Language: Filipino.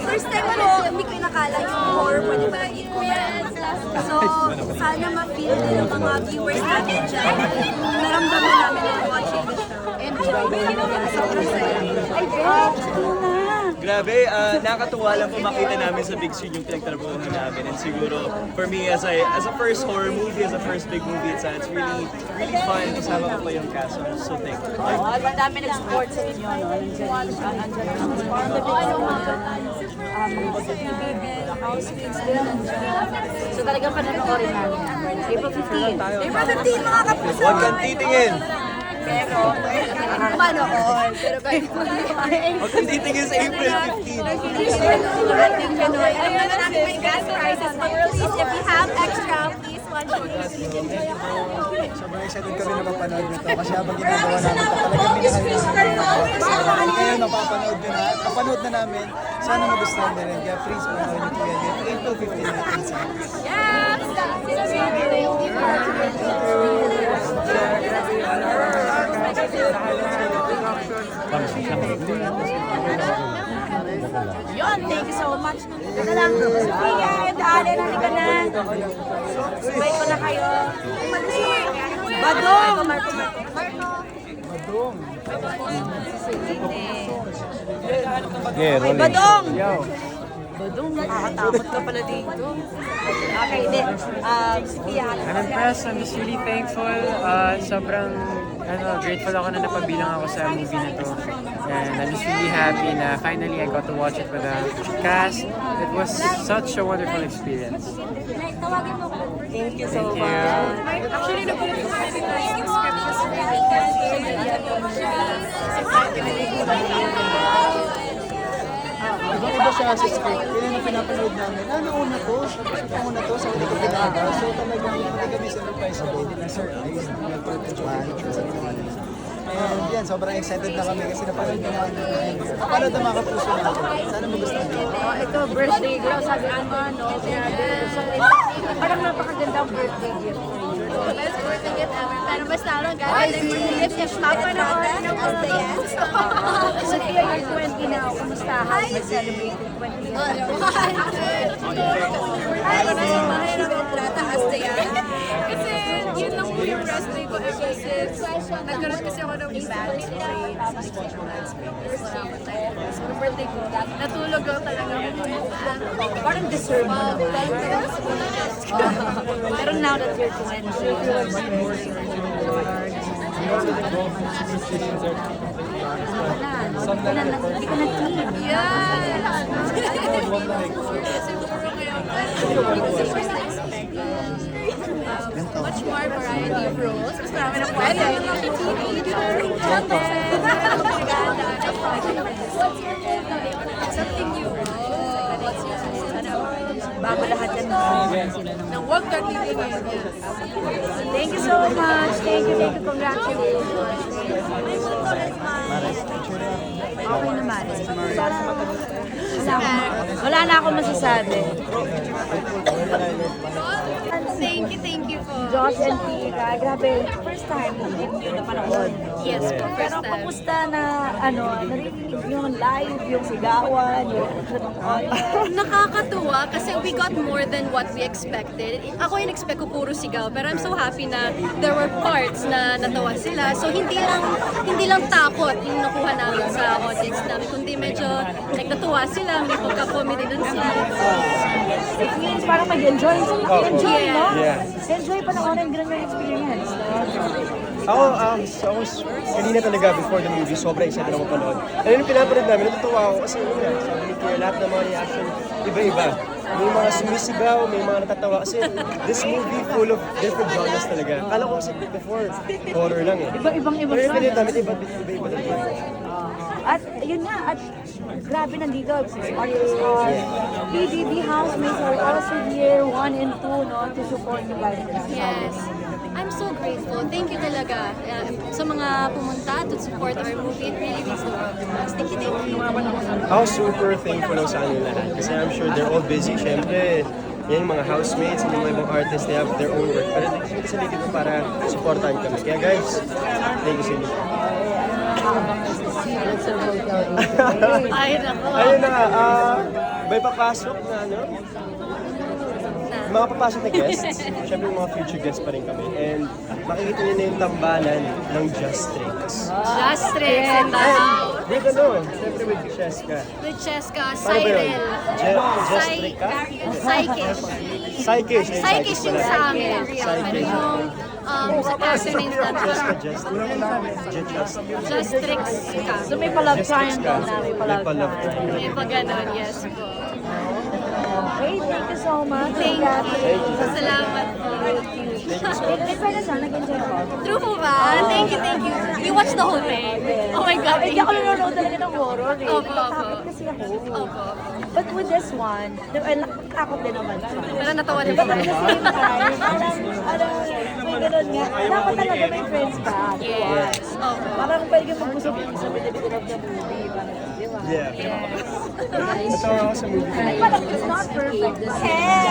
First time ko, hindi ko inakala yung horror pwede magiging comedy. So, sana ma-feel din ng mga viewers natin dyan. Naramdaman namin na watching the show. And sobrang saya. Ay, Grabe, nakakatuwa lang po makita namin sa big screen yung pinagtrabahuhan namin. And siguro, for me, as a first horror movie, as a first big movie, it's really fun. Kasama ko pa yung cast. So thankful. Ang dami nag-support sa inyo, no? Nandiyan ang housemates din nandiyan. So talagang pananoorin namin. April 15. April 15 mga kapuso! Huwag kang titingin! Pero, manood. Pero kahit Huwag kang titingin sa April 15. Alam naman namin may gas prices. But please, if you have extra, please watch it. Sobrang excited kami na mapanood nito kasi habang ginagawa namin ito talagang minahal ngayon napapanood nyo na, napanood na namin. Sana magustuhan nyo rin. Kaya please panood nyo po yan. April 15 natin sa Yun, thank you so much. Ito lang, Sophia, daanan na ka na. Sabay ko na kayo. Badong! Yeah, Badong! Badong, nakakatakot ka pala dito. Okay, then, Sophia, I'm impressed. I'm just really thankful. Sobrang grateful ako na napabilang ako sa movie na to. And I'm just really happy na finally I got to watch it with the cast. It was such a wonderful experience. thank you so much. Actually, nag-umpisa kami ng writing script sa script. Iba siya sa script. Kaya na pinapanood namin, nauna to? Sa huli ko pinaka. So talagang hindi kami surprise sa hindi na surprise. And yan, sobrang excited na kami kasi napanood na namin. Napanood na mga kapuso natin. Sana magustuhan nyo. Ito, birthday girl, sabi ko no? Parang napakaganda ang birthday gift for you. Best birthday gift ever. Pero basta lang, guys. If papanood ng birthday. Sophia, you're 20 now. Kumusta? How you celebrate yung 20 years? Ay, nasa bahay ng kontrata, hasta yan. Kasi yun lang po yung rest day ko ever since. Nagkaroon kasi ako ng Spanish grades. So, yung birthday ko, natulog lang talaga. Parang deserve mo naman. Pero now that you're 20, hindi ko na-team. Yeah! Siguro ngayon, kasi first expect much more variety of roles. Mas marami na pwede. Teenager, something new. What's your Bago lahat yan. Nang wag ka titingin. Thank you so much. Thank you. Congratulations. Okay naman. Wala na akong masasabi. Thank you po. Josh and Tika, grabe, first time hindi na panahon. Yes po, Pero first time. kamusta na, narinig yung live, yung sigawan, yung Nakakatuwa kasi we got more than what we expected. Ako in-expect ko puro sigaw, pero I'm so happy na there were parts na natawa sila. So hindi lang takot yung nakuha namin sa audience namin, kundi medyo natuwa sila, may pagka-comedy dun sila. it means parang mag-enjoy. Enjoy, no? Yeah. Enjoy pa na yung ganun experience. Ako, kanina talaga before the movie, sobrang excited ako panood. And yung pinapanood namin, natutuwa ako kasi yun nga, sabi ni Kuya, lahat ng mga reaction, iba-iba. May mga sumisigaw, may mga natatawa. Kasi this movie full of different genres talaga. Akala ko kasi before, horror lang eh. Iba-ibang Pero yung pinapanood namin, iba-iba talaga. At yun nga, at grabe nandito, PBB housemates are also here, 1 and 2, no, to support you guys. Yes. I'm so grateful. Thank you talaga sa mga pumunta to support our movie. It really means the world to us. Thank you. Ako super thankful ako sa kanila lahat. Kasi I'm sure they're all busy. Siyempre, yan yung mga housemates, yung mga ibang artists, they have their own work. Pero kasi dito para supportan kami. Kaya guys, thank you so much. Ay, nako. Ayun na nga, may papasok na ano? Mga papasok na guests. Siyempre mga future guests pa rin kami. And makikita niyo na yung tambalan ng Just Tricks. Just Tricks in the house. With ano, siyempre with Cheska. With Cheska, Paano ba yun? Cyril. Just Trick ka? Psychish. Psychish. Psychish yung sa amin, real. Pero yung sa acronyms na Cheska, parang Just Tricks ka. So may pa-love Just Tricks triangle ka. na, may May pa-love pa-love triangle. May pag ganon, yes po. Okay, thank you so much. Thank you. Salamat po. May fairness na, nag-enjoy ako. True po ba? Thank you, thank you. You watched the whole thing. Oh my God, Hindi thank ako you. nanonood talaga ng horror eh. Opo, Natatakot opo. kasi ako. Opo. But with this one, nakatakot din naman siya. Pero natawa din But po. at the same time, may ganun nga. Dapat talaga may friends ka. Yes. Opo. Parang pwede kang mag-usap sa middle of the movie. Parang, di ba? Yeah. Natawa ako sa movie. Parang it's not perfect. Yes!